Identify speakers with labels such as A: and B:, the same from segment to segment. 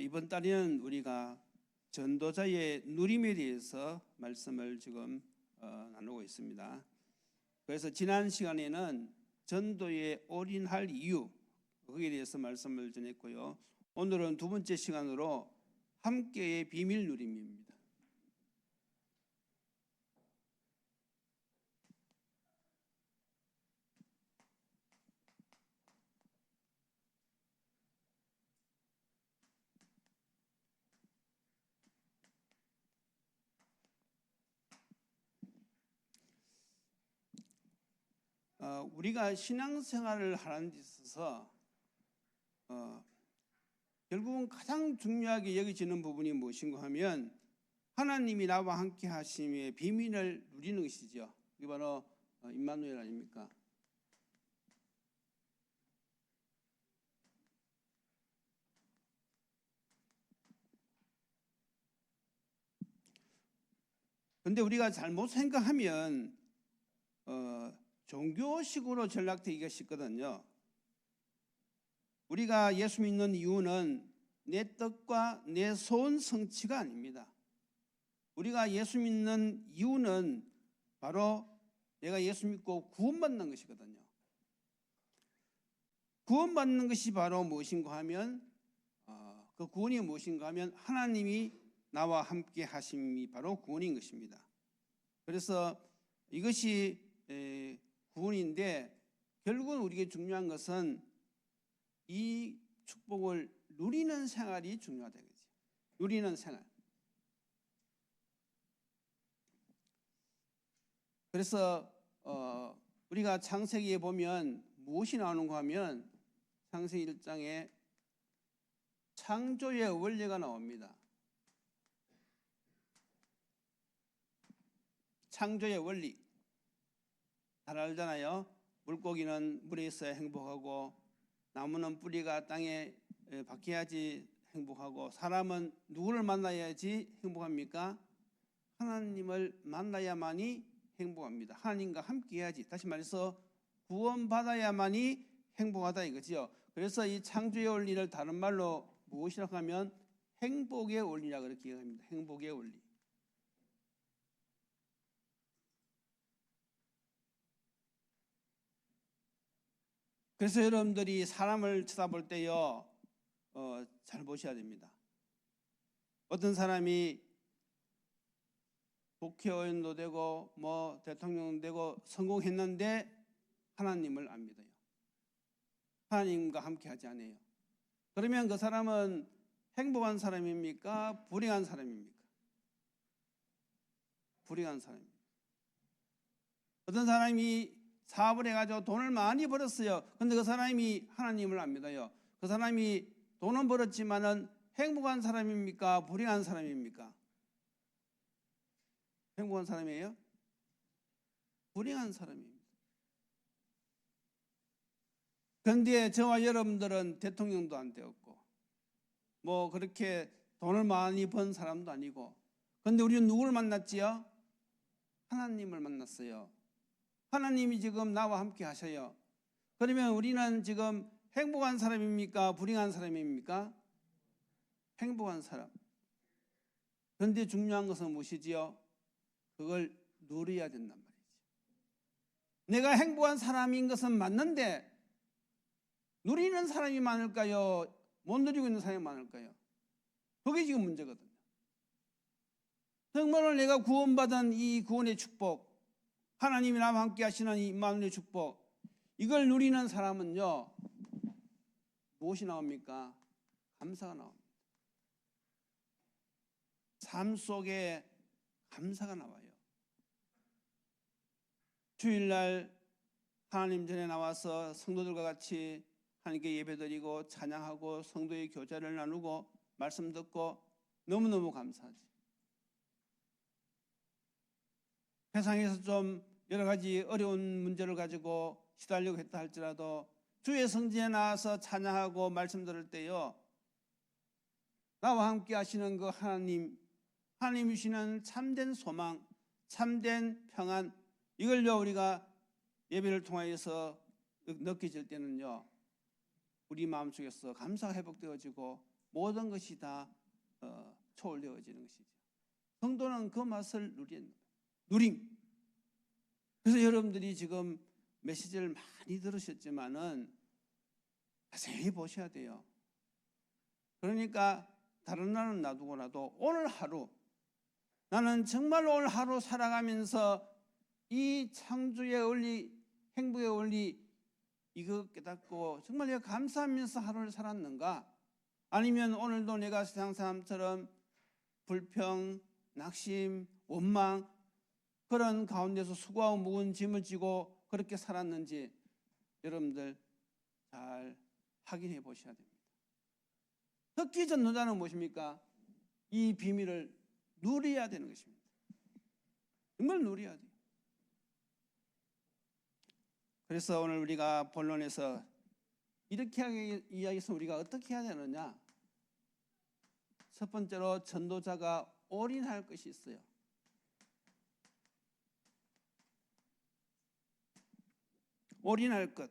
A: 이번 달에는 우리가 전도자의 누림에 대해서 말씀을 지금 나누고 있습니다. 그래서 지난 시간에는 전도에 올인할 이유, 거기에 대해서 말씀을 전했고요. 오늘은 두 번째 시간으로 함께의 비밀 누림입니다. 우리가 신앙생활을 하는 데 있어서 결국은 가장 중요하게 여겨지는 부분이 무엇인가 하면 하나님이 나와 함께 하심의 비밀을 누리는 것이죠. 이게 바로 임마누엘 아닙니까? 그런데 우리가 잘못 생각하면 종교식으로 전락되기가 쉽거든요. 우리가 예수 믿는 이유는 내 뜻과 내 소원 성취가 아닙니다. 우리가 예수 믿는 이유는 바로 내가 예수 믿고 구원받는 것이거든요. 구원받는 것이 바로 무엇인가 하면 그 구원이 무엇인가 하면 하나님이 나와 함께 하심이 바로 구원인 것입니다. 그래서 이것이 구원인데 결국은 우리에게 중요한 것은 이 축복을 누리는 생활이 중요하다. 누리는 생활. 그래서 우리가 창세기에 보면 무엇이 나오는가 하면 창세기 1장에 창조의 원리가 나옵니다. 창조의 원리. 잘 알잖아요. 물고기는 물에 있어야 행복하고 나무는 뿌리가 땅에 박혀야지 행복하고 사람은 누구를 만나야지 행복합니까? 하나님을 만나야만이 행복합니다. 하나님과 함께 해야지. 다시 말해서 구원받아야만이 행복하다 이거죠. 그래서 이 창조의 원리를 다른 말로 무엇이라고 하면 행복의 원리라고 그렇게 얘기합니다. 행복의 원리. 그래서 여러분들이 사람을 쳐다볼 때요, 잘 보셔야 됩니다. 어떤 사람이 국회의원도 되고 대통령도 되고 성공했는데 하나님을 안 믿어요. 하나님과 함께 하지 않아요. 그러면 그 사람은 행복한 사람입니까? 불행한 사람입니까? 불행한 사람입니다. 어떤 사람이 사업을 해가지고 돈을 많이 벌었어요. 그런데 그 사람이 하나님을 안 믿어요. 그 사람이 돈은 벌었지만은 행복한 사람입니까? 불행한 사람입니까? 행복한 사람이에요? 불행한 사람입니다. 그런데 저와 여러분들은 대통령도 안 되었고 그렇게 돈을 많이 번 사람도 아니고 그런데 우리는 누구를 만났지요? 하나님을 만났어요. 하나님이 지금 나와 함께 하셔요. 그러면 우리는 지금 행복한 사람입니까? 불행한 사람입니까? 행복한 사람. 그런데 중요한 것은 무엇이지요? 그걸 누려야 된단 말이죠. 내가 행복한 사람인 것은 맞는데 누리는 사람이 많을까요? 못 누리고 있는 사람이 많을까요? 그게 지금 문제거든요. 정말로 내가 구원받은 이 구원의 축복, 하나님이 나와 함께 하시는 이 임마누엘의 축복, 이걸 누리는 사람은요, 무엇이 나옵니까? 감사가 나옵니다. 삶 속에 감사가 나와요. 주일날 하나님 전에 나와서 성도들과 같이 하나님께 예배드리고 찬양하고 성도의 교제를 나누고 말씀 듣고 너무너무 감사하지. 세상에서 좀 여러 가지 어려운 문제를 가지고 시달리고 했다 할지라도 주의 성전에 나와서 찬양하고 말씀 들을 때요, 나와 함께 하시는 그 하나님 주시는 참된 소망, 참된 평안, 이걸요 우리가 예배를 통하여서 느껴질 때는요, 우리 마음속에서 감사가 회복되어지고 모든 것이 다 초월되어지는 것이죠. 성도는 그 맛을 누림. 그래서 여러분들이 지금 메시지를 많이 들으셨지만은 자세히 보셔야 돼요. 그러니까 다른 날은 놔두고라도 오늘 하루, 나는 정말 오늘 하루 살아가면서 이 창조의 원리, 행복의 원리 이거 깨닫고 정말 내가 감사하면서 하루를 살았는가? 아니면 오늘도 내가 세상 사람처럼 불평, 낙심, 원망 그런 가운데서 수고하고 무거운 짐을 지고 그렇게 살았는지 여러분들 잘 확인해 보셔야 됩니다. 특히 전도자는 무엇입니까? 이 비밀을 누려야 되는 것입니다. 정말 누려야 돼요. 그래서 오늘 우리가 본론에서 이렇게 이야기해서 우리가 어떻게 해야 되느냐? 첫 번째로 전도자가 올인할 것이 있어요. 올인할 것.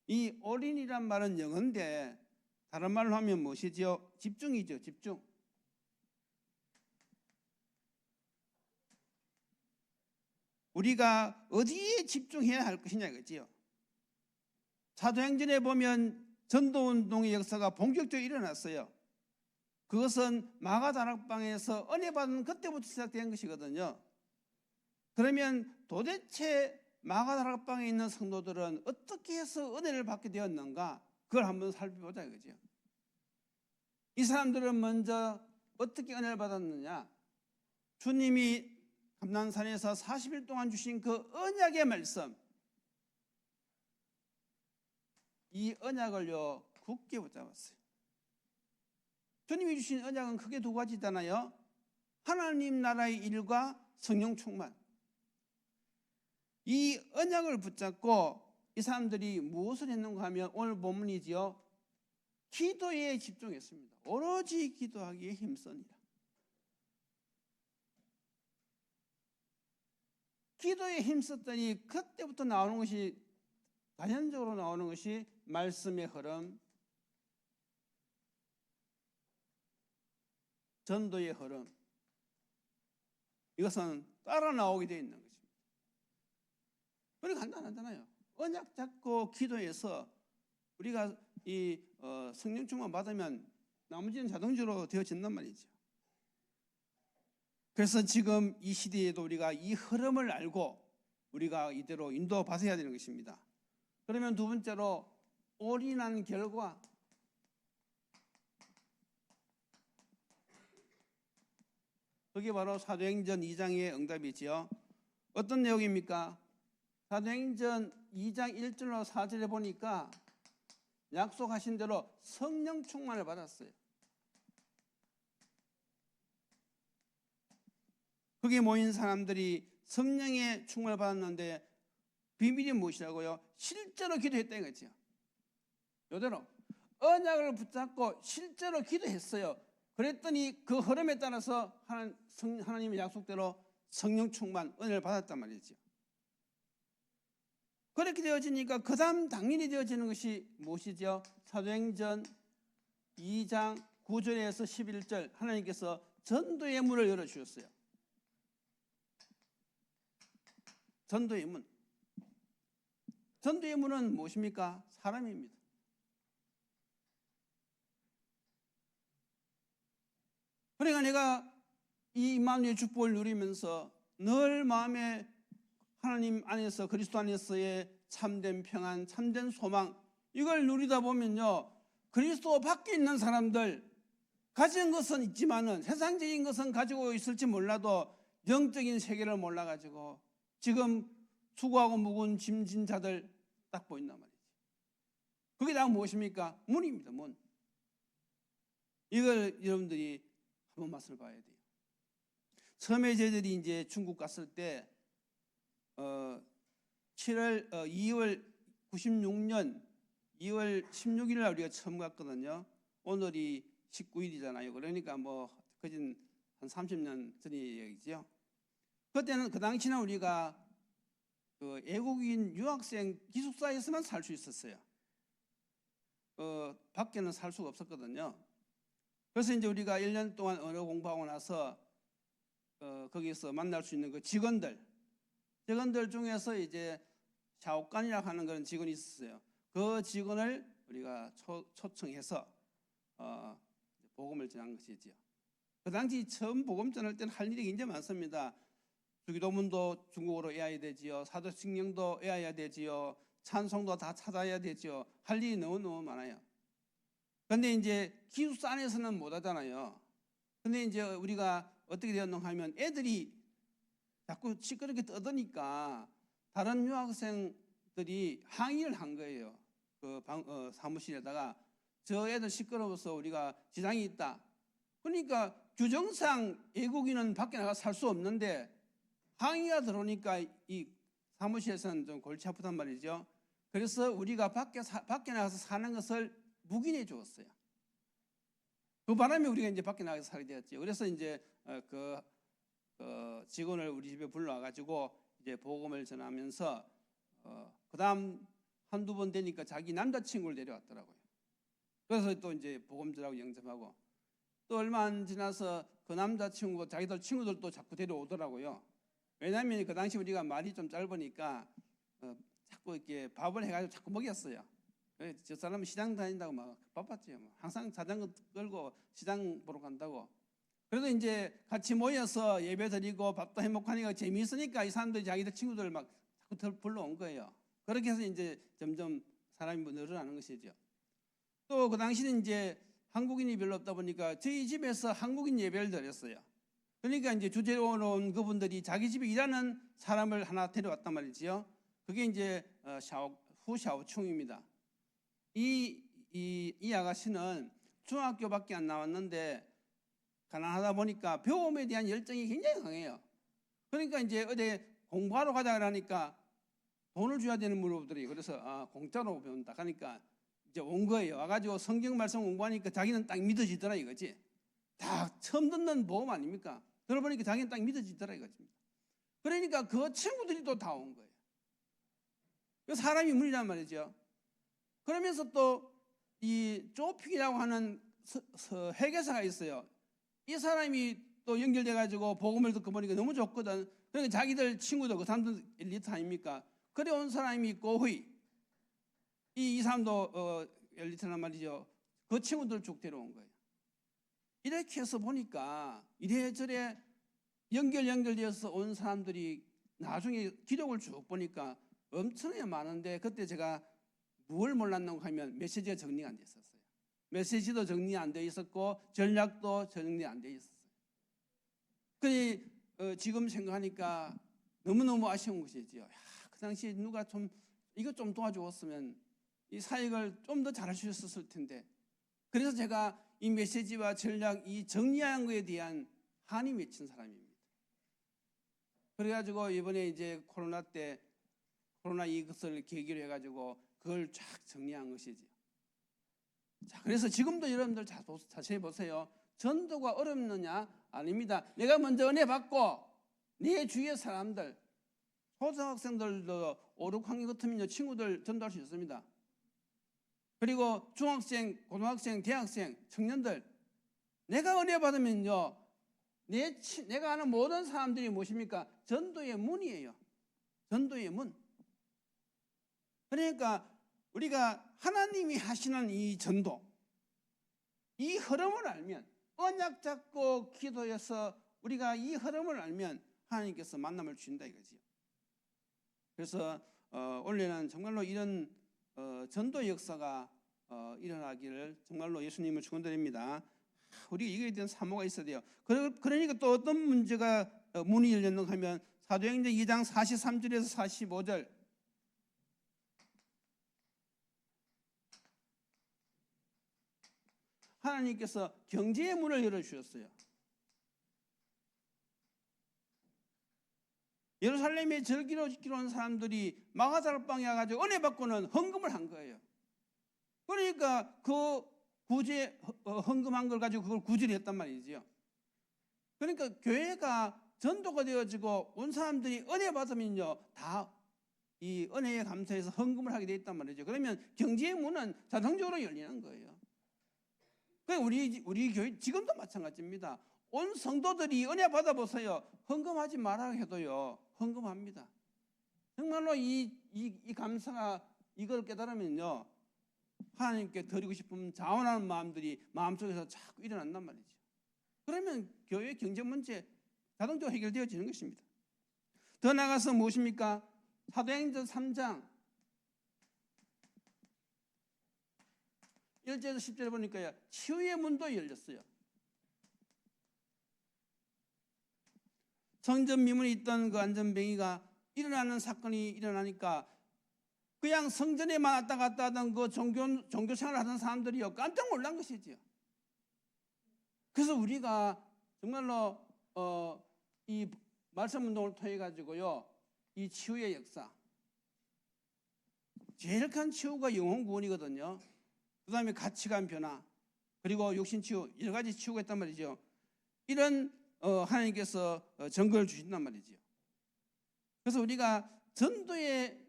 A: 이 올인이란 말은 영어인데 다른 말로 하면 무엇이죠? 집중이죠. 집중. 우리가 어디에 집중해야 할 것이냐 이거지요. 사도행전에 보면 전도운동의 역사가 본격적으로 일어났어요. 그것은 마가다락방에서 은혜 받은 그때부터 시작된 것이거든요. 그러면 도대체 마가다락방에 있는 성도들은 어떻게 해서 은혜를 받게 되었는가? 그걸 한번 살펴보자 이거죠. 이 사람들은 먼저 어떻게 은혜를 받았느냐? 주님이 감난산에서 40일 동안 주신 그 언약의 말씀, 이 언약을요 굳게 붙잡았어요. 주님이 주신 언약은 크게 두 가지잖아요. 하나님 나라의 일과 성령 충만. 이 언약을 붙잡고 이 사람들이 무엇을 했는가 하면 오늘 본문이지요. 기도에 집중했습니다. 오로지 기도하기에 힘쓰니라. 기도에 힘썼더니 그때부터 나오는 것이 자연적으로 나오는 것이 말씀의 흐름, 전도의 흐름. 이것은 따라 나오게 되어 있는 것입니다. 우리 간단하잖아요. 언약 잡고 기도해서 우리가 이 성령 충만 받으면 나머지는 자동적으로 되어진단 말이죠. 그래서 지금 이 시대에도 우리가 이 흐름을 알고 우리가 이대로 인도받아야 되는 것입니다. 그러면 두 번째로 올인한 결과, 그게 바로 사도행전 2장의 응답이지요. 어떤 내용입니까? 사도행전 2장 1절로 4절에 보니까 약속하신 대로 성령 충만을 받았어요. 거기에 모인 사람들이 성령의 충만을 받았는데 비밀이 무엇이라고요? 실제로 기도했다 이거죠. 이대로 언약을 붙잡고 실제로 기도했어요. 그랬더니 그 흐름에 따라서 하나님의 약속대로 성령 충만, 은혜를 받았단 말이죠. 그렇게 되어지니까 그 다음 당연히 되어지는 것이 무엇이죠? 사도행전 2장 9절에서 11절 하나님께서 전도의 문을 열어주셨어요. 전도의 문. 전도의 문은 무엇입니까? 사람입니다. 그러니까 내가 이 임마누엘 축복을 누리면서 늘 마음에 하나님 안에서 그리스도 안에서의 참된 평안, 참된 소망 이걸 누리다 보면요 그리스도 밖에 있는 사람들 가진 것은 있지만은 세상적인 것은 가지고 있을지 몰라도 영적인 세계를 몰라가지고 지금 수고하고 무거운 짐진 자들 딱 보인단 말이지. 그게 다 무엇입니까? 문입니다. 문. 이걸 여러분들이 한번 맛을 봐야 돼요. 처음에 저희들이 이제 중국 갔을 때 2월 96년 2월 16일 날 우리가 처음 갔거든요. 오늘이 19일이잖아요. 그러니까 뭐 거진 한 30년 전의 얘기죠. 그때는 그 당시는 우리가 그 외국인 유학생 기숙사에서만 살 수 있었어요. 밖에는 살 수가 없었거든요. 그래서 이제 우리가 1년 동안 언어 공부하고 나서 거기서 만날 수 있는 그 직원들 중에서 이제 샤오간이라고 하는 그런 직원이 있었어요. 그 직원을 우리가 초청해서 복음을 전한 것이지요. 그 당시 처음 복음 전할 때는 할 일이 굉장히 많습니다. 주기도문도 중국어로 외워야 되지요. 사도신경도 외워야 되지요. 찬송도 다 찾아야 되지요. 할 일이 너무너무 많아요. 근데 이제 기숙사 안에서는 못 하잖아요. 근데 이제 우리가 어떻게 되었는가 하면 애들이 자꾸 시끄럽게 떠드니까 다른 유학생들이 항의를 한 거예요. 그 사무실에다가 저 애들 시끄러워서 우리가 지장이 있다. 그러니까 규정상 외국인은 밖에 나가 살 수 없는데 항의가 들어오니까 이 사무실에서는 좀 골치 아프단 말이죠. 그래서 우리가 밖에 나가서 사는 것을 묵인해 주었어요. 그 바람에 우리가 이제 밖에 나가서 살게 되었죠. 그래서 이제 그 직원을 우리 집에 불러와가지고 이제 복음을 전하면서 그다음 한두 번 되니까 자기 남자친구를 데려왔더라고요. 그래서 또 이제 복음 전하고 영접하고 또 얼마 안 지나서 그 남자친구가 자기들 친구들도 자꾸 데려오더라고요. 왜냐하면 그 당시 우리가 말이 좀 짧으니까 자꾸 이렇게 밥을 해가지고 자꾸 먹였어요. 저 사람은 시장 다닌다고 막 바빴죠. 항상 자전거 끌고 시장 보러 간다고. 그래도 이제 같이 모여서 예배 드리고 밥도 해먹하니까 재미있으니까 이 사람들이 자기들 친구들 막 자꾸 불러온 거예요. 그렇게 해서 이제 점점 사람이 늘어나는 것이죠. 또 그 당시는 이제 한국인이 별로 없다 보니까 저희 집에서 한국인 예배를 드렸어요. 그러니까 이제 주재로 온 그분들이 자기 집에 일하는 사람을 하나 데려왔단 말이지요. 그게 이제 후샤오충입니다. 이 아가씨는 중학교밖에 안 나왔는데 가난하다 보니까 배움에 대한 열정이 굉장히 강해요. 그러니까 이제 어디 공부하러 가자 그러니까 돈을 줘야 되는 무료들이 그래서 공짜로 배운다. 그러니까 이제 온 거예요. 와가지고 성경 말씀 공부하니까 자기는 딱 믿어지더라 이거지. 다 처음 듣는 복음 아닙니까? 들어보니까 자기는 딱 믿어지더라 이거지. 그러니까 그 친구들이 또 다 온 거예요. 사람이 문이란 말이죠. 그러면서 또 이 조픽이라고 하는 회계사가 있어요. 이 사람이 또 연결돼가지고 복음을 듣고 보니까 너무 좋거든. 그러니까 자기들 친구도 그 사람들 엘리트 아닙니까? 그래 온 사람이 꼬휘. 이 사람도 엘리트란 말이죠. 그 친구들 쭉 데려온 거예요. 이렇게 해서 보니까 이래저래 연결되어서 온 사람들이 나중에 기록을 쭉 보니까 엄청나게 많은데 그때 제가 뭘 몰랐는가 하면 메시지가 정리가 안 돼 있었어요. 메시지도 정리 안 돼 있었고 전략도 정리 안 돼 있었어요. 지금 생각하니까 너무너무 아쉬운 것이지요. 그 당시에 누가 좀 이것 좀 도와주었으면 이 사역을 좀 더 잘할 수 있었을 텐데. 그래서 제가 이 메시지와 전략 이 정리한 것에 대한 한이 맺힌 사람입니다. 그래가지고 이번에 이제 코로나 이것을 계기로 해가지고 그걸 쫙 정리한 것이지. 자, 그래서 지금도 여러분들 자세히 보세요. 전도가 어렵느냐? 아닙니다. 내가 먼저 은혜 받고 내 주위의 사람들, 초등학생들도 5, 6학년 같으면 친구들 전도할 수 있습니다. 그리고 중학생, 고등학생, 대학생, 청년들 내가 은혜 받으면요 내가 아는 모든 사람들이 무엇입니까? 전도의 문이에요. 전도의 문. 그러니까 우리가 하나님이 하시는 이 전도, 이 흐름을 알면 언약 잡고 기도해서 우리가 이 흐름을 알면 하나님께서 만남을 주신다 이거지요. 그래서 원래는 정말로 이런 전도 역사가 일어나기를 정말로 예수님을 축원드립니다. 우리 이거에 대한 사모가 있어야 돼요. 그러니까 또 어떤 문제가 문이 열렸는가 하면 사도행전 2장 43절에서 45절 하나님께서 경제의 문을 열어주셨어요. 예루살렘에 절기로 지키러 온 사람들이 마가다락방에 와가지고 은혜 받고는 헌금을 한 거예요. 그러니까 그 구제 헌금한 걸 가지고 그걸 구제를 했단 말이죠. 그러니까 교회가 전도가 되어지고 온 사람들이 은혜 받으면요 다 이 은혜에 감사해서 헌금을 하게 돼 있단 말이죠. 그러면 경제의 문은 자동적으로 열리는 거예요. 우리 교회 지금도 마찬가지입니다. 온 성도들이 은혜 받아보세요. 헌금하지 말아 해도요, 헌금합니다. 정말로 이 감사가 이걸 깨달으면요, 하나님께 드리고 싶은 자원하는 마음들이 마음속에서 자꾸 일어난단 말이죠. 그러면 교회 경제 문제 자동적으로 해결되어지는 것입니다. 더 나아가서 무엇입니까? 사도행전 3장 1절에서 10절에 보니까요, 치유의 문도 열렸어요. 성전 미문에 있던 그 안전뱅이가 일어나는 사건이 일어나니까 그냥 성전에만 왔다 갔다 하던 그 종교 생활을 하던 사람들이요, 깜짝 놀란 것이지요. 그래서 우리가 정말로 이 말씀 운동을 통해 가지고요, 이 치유의 역사, 제일 큰 치유가 영혼 구원이거든요. 그 다음에 가치관 변화, 그리고 육신 치유, 여러 가지 치유가 있단 말이죠. 이런 하나님께서 전거를 주신단 말이죠. 그래서 우리가 전도의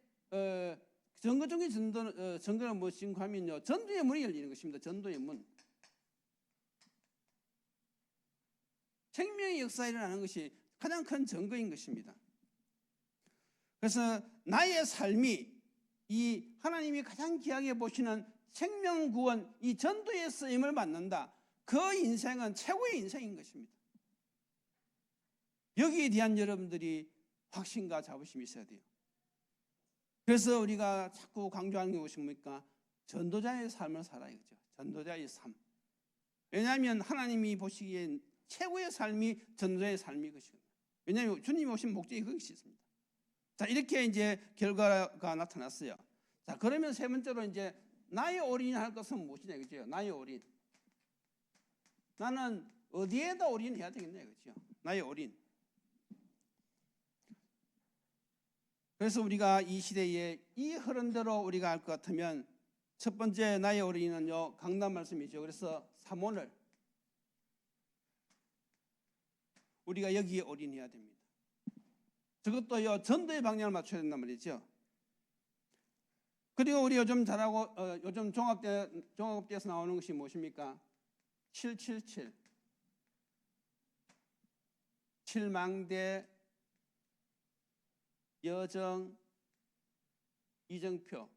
A: 전거적인 전거는 무엇인가 하면요, 전도의 문이 열리는 것입니다. 전도의 문. 생명의 역사에 일어나는 것이 가장 큰 전거인 것입니다. 그래서 나의 삶이 이 하나님이 가장 귀하게 보시는 생명 구원, 이 전도의 쓰임을 받는다. 그 인생은 최고의 인생인 것입니다. 여기에 대한 여러분들이 확신과 자부심이 있어야 돼요. 그래서 우리가 자꾸 강조하는 게 무엇입니까? 전도자의 삶을 살아야죠. 전도자의 삶. 왜냐하면 하나님이 보시기엔 최고의 삶이 전도자의 삶이 것이거든요. 왜냐하면 주님이 오신 목적이 그것이 있습니다. 자, 이렇게 이제 결과가 나타났어요. 자, 그러면 세 번째로 이제 나의 올인할 것은 무엇이냐, 그죠? 나의 올인. 나는 어디에다 올인해야 되겠냐, 그죠? 나의 올인. 그래서 우리가 이 시대에 이 흐름대로 우리가 할 것 같으면 첫 번째 나의 올인은요, 강단 말씀이죠. 그래서 삼원을 우리가 여기에 올인해야 됩니다. 저것도요, 전도의 방향을 맞춰야 된단 말이죠. 그리고 우리 요즘 잘하고 요즘 종합대에서 나오는 것이 무엇입니까? 777 칠망대 여정 이정표.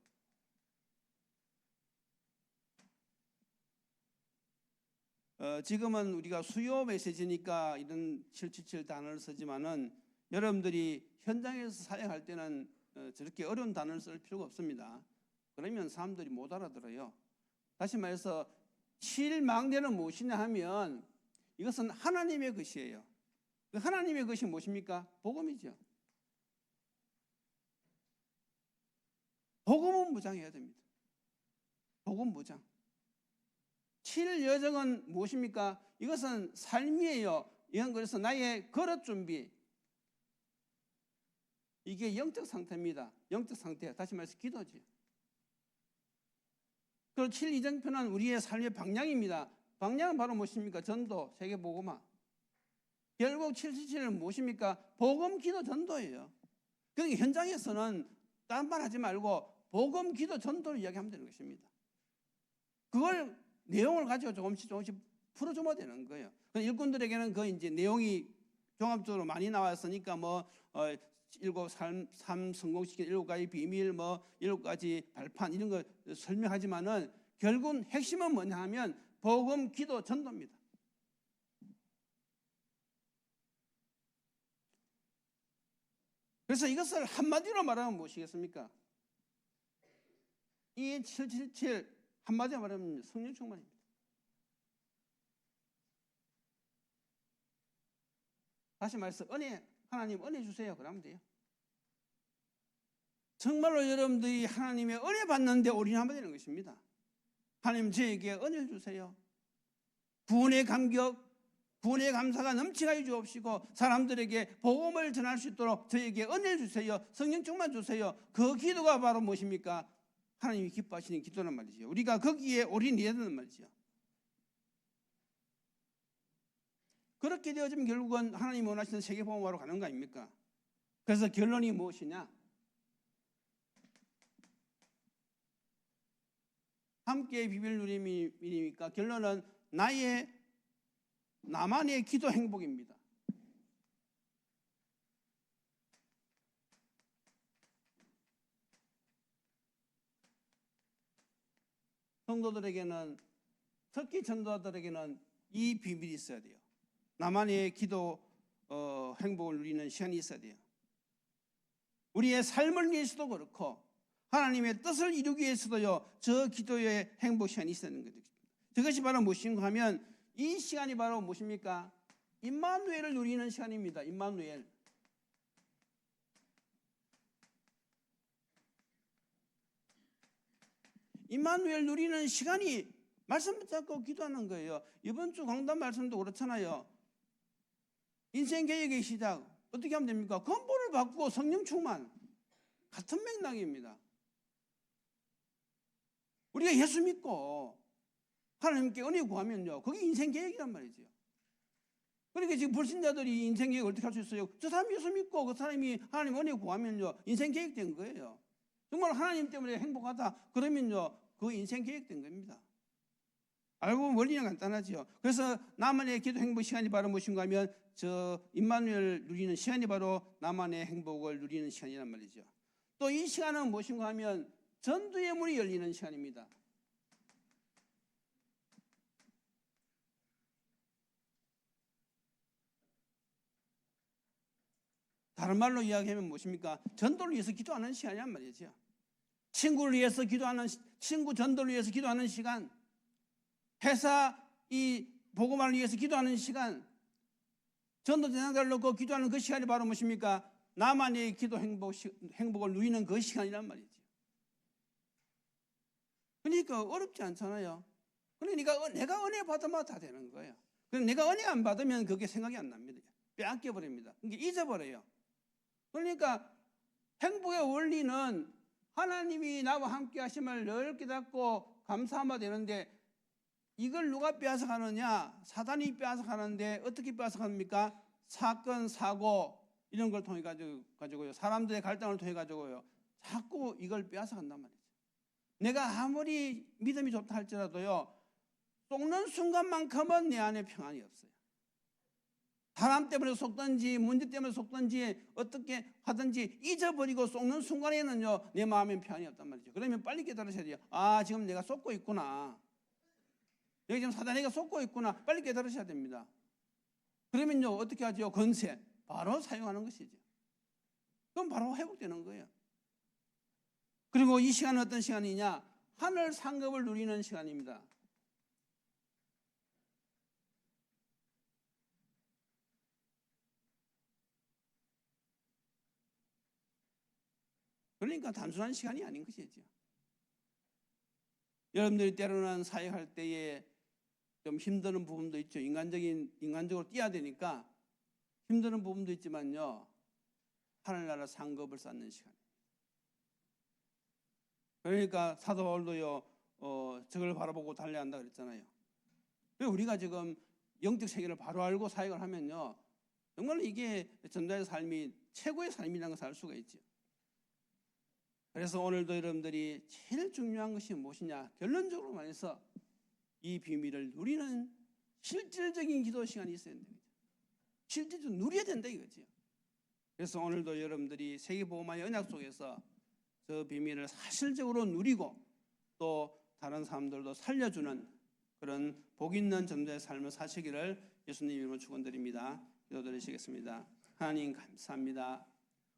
A: 지금은 우리가 수요 메시지니까 이런 777 단어를 쓰지만은 여러분들이 현장에서 사용할 때는 저렇게 어려운 단어를 쓸 필요가 없습니다. 그러면 사람들이 못 알아들어요. 다시 말해서 7망대는 무엇이냐 하면 이것은 하나님의 것이에요. 그 하나님의 것이 무엇입니까? 복음이죠. 복음은 무장해야 됩니다. 복음 무장. 7여정은 무엇입니까? 이것은 삶이에요. 이건 그래서 나의 거릇 준비. 이게 영적 상태입니다. 영적 상태. 다시 말해서 기도지. 그리고 7이정표는 우리의 삶의 방향입니다. 방향은 바로 무엇입니까? 전도, 세계복음화. 결국 777은 무엇입니까? 복음, 기도, 전도예요. 그러니까 현장에서는 딴 말 하지 말고 복음, 기도, 전도를 이야기하면 되는 것입니다. 그걸 내용을 가지고 조금씩 풀어주면 되는 거예요. 일꾼들에게는 그 이제 내용이 종합적으로 많이 나왔으니까 일곱 삶 성공시킨 7가지 비밀, 7가지 발판 이런 거 설명하지만은 결국은 핵심은 뭐냐 하면 복음, 기도, 전도입니다. 그래서 이것을 한마디로 말하면 무엇이겠습니까? 이 777 한마디로 말하면 성령 충만입니다. 다시 말해서 하나님 은혜 주세요. 그러면 돼요. 정말로 여러분들이 하나님의 은혜 받는데 올인하면 되는 것입니다. 하나님 저에게 은혜를 주세요. 구원의 감격, 구원의 감사가 넘치게 주옵시고 사람들에게 복음을 전할 수 있도록 저에게 은혜를 주세요. 성령 충만 주세요. 그 기도가 바로 무엇입니까? 하나님이 기뻐하시는 기도란 말이죠. 우리가 거기에 올인해야 되는 말이죠. 그렇게 되어지면 결국은 하나님이 원하시는 세계복음화로 가는 거 아닙니까? 그래서 결론이 무엇이냐? 함께 비밀 누림이니까 결론은 나만의 기도 행복입니다. 성도들에게는, 특히 전도자들에게는 이 비밀이 있어야 돼요. 나만의 기도 행복을 누리는 시간이 있어야 돼요. 우리의 삶을 위해서도 그렇고 하나님의 뜻을 이루기 위해서도요, 저 기도의 행복 시간이 있어야 되는 거죠. 그것이 바로 무엇인가 하면, 이 시간이 바로 무엇입니까? 임마누엘을 누리는 시간입니다. 임마누엘. 임마누엘 누리는 시간이 말씀 붙잡고 기도하는 거예요. 이번 주 강단 말씀도 그렇잖아요. 인생 계획의 시작 어떻게 하면 됩니까? 근본을 바꾸고 성령 충만, 같은 맥락입니다. 우리가 예수 믿고 하나님께 은혜 구하면요, 그게 인생 계획이란 말이죠. 그러니까 지금 불신자들이 인생 계획을 어떻게 할 수 있어요? 저 사람이 예수 믿고 그 사람이 하나님 은혜 구하면요, 인생 계획된 거예요. 정말 하나님 때문에 행복하다 그러면요, 그 인생 계획된 겁니다. 알고 보면 원리는 간단하죠. 그래서 나만의 기도 행복 시간이 바로 무엇인가 하면, 저 임마누엘 누리는 시간이 바로 나만의 행복을 누리는 시간이란 말이죠. 또 이 시간은 무엇인가 하면 전도의 문이 열리는 시간입니다. 다른 말로 이야기하면 무엇입니까? 전도를 위해서 기도하는 시간이란 말이죠. 친구를 위해서 기도하는, 친구 전도를 위해서 기도하는 시간, 회사 이 복음화를 위해서 기도하는 시간, 전도 대상자를 놓고 기도하는 그 시간이 바로 무엇입니까? 나만의 기도 행복을 누리는 그 시간이란 말이죠. 그러니까 어렵지 않잖아요. 그러니까 내가 은혜 받으면 다 되는 거예요. 그럼 내가 은혜 안 받으면 그게 생각이 안 납니다. 빼앗겨 버립니다. 그러니까 잊어버려요. 그러니까 행복의 원리는 하나님이 나와 함께 하심을 늘 깨닫고 감사하면 되는데, 이걸 누가 빼앗아가느냐? 사단이 빼앗아가는데 어떻게 빼앗아갑니까? 사건, 사고 이런 걸 통해 가지고요, 사람들의 갈등을 통해 가지고요, 자꾸 이걸 빼앗아간단 말이죠. 내가 아무리 믿음이 좋다 할지라도요, 속는 순간만큼은 내 안에 평안이 없어요. 사람 때문에 속든지 문제 때문에 속든지 어떻게 하든지 잊어버리고 속는 순간에는요, 내 마음에 평안이 없단 말이죠. 그러면 빨리 깨달으셔야 돼요. 아, 지금 내가 속고 있구나. 여기 지금 사단이가 속고 있구나. 빨리 깨달으셔야 됩니다. 그러면요, 어떻게 하죠? 건세 바로 사용하는 것이죠. 그럼 바로 회복되는 거예요. 그리고 이 시간은 어떤 시간이냐? 하늘 상급을 누리는 시간입니다. 그러니까 단순한 시간이 아닌 것이죠. 여러분들이 때로는 사역할 때에 좀 힘드는 부분도 있죠. 인간적으로 뛰어야 되니까 힘드는 부분도 있지만요, 하늘나라 상급을 쌓는 시간. 그러니까 사도 바울도요, 저걸 바라보고 달려야 한다 그랬잖아요. 우리가 지금 영적 세계를 바로 알고 사역을 하면요, 정말 이게 전도자의 삶이 최고의 삶이라는 것을 알 수가 있죠. 그래서 오늘도 여러분들이 제일 중요한 것이 무엇이냐? 결론적으로 말해서 이 비밀을 누리는 실질적인 기도 시간이 있어야 됩니다. 실질적으로 누려야 된다 이거죠. 그래서 오늘도 여러분들이 세계복음화의 언약 속에서 저 비밀을 사실적으로 누리고 또 다른 사람들도 살려주는 그런 복 있는 전도의 삶을 사시기를 예수님 이름으로 축원드립니다. 기도드리시겠습니다. 하나님 감사합니다.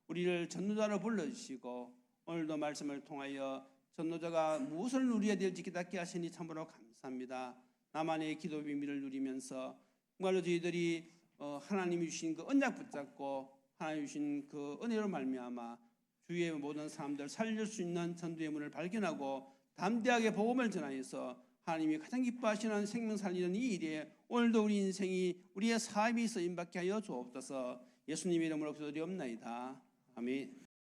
A: 우리를 전도자로 불러주시고 오늘도 말씀을 통하여 전도자가 무엇을 누려야 될지 깨닫게 하시니 참으로 감사합니다. 나만의 기도 비밀을 누리면서 정말로 저희들이 하나님이 주신 그 언약 붙잡고 하나님이 주신 그 은혜로 말미암아 주위의 모든 사람들 살릴 수 있는 전도의 문을 발견하고 담대하게 복음을 전하여서 하나님이 가장 기뻐하시는 생명 살리는 이 일에 오늘도 우리 인생이 우리의 삶이 쓰임받게 하여 주옵소서. 예수님 이름으로 기도드리옵나이다. 아멘.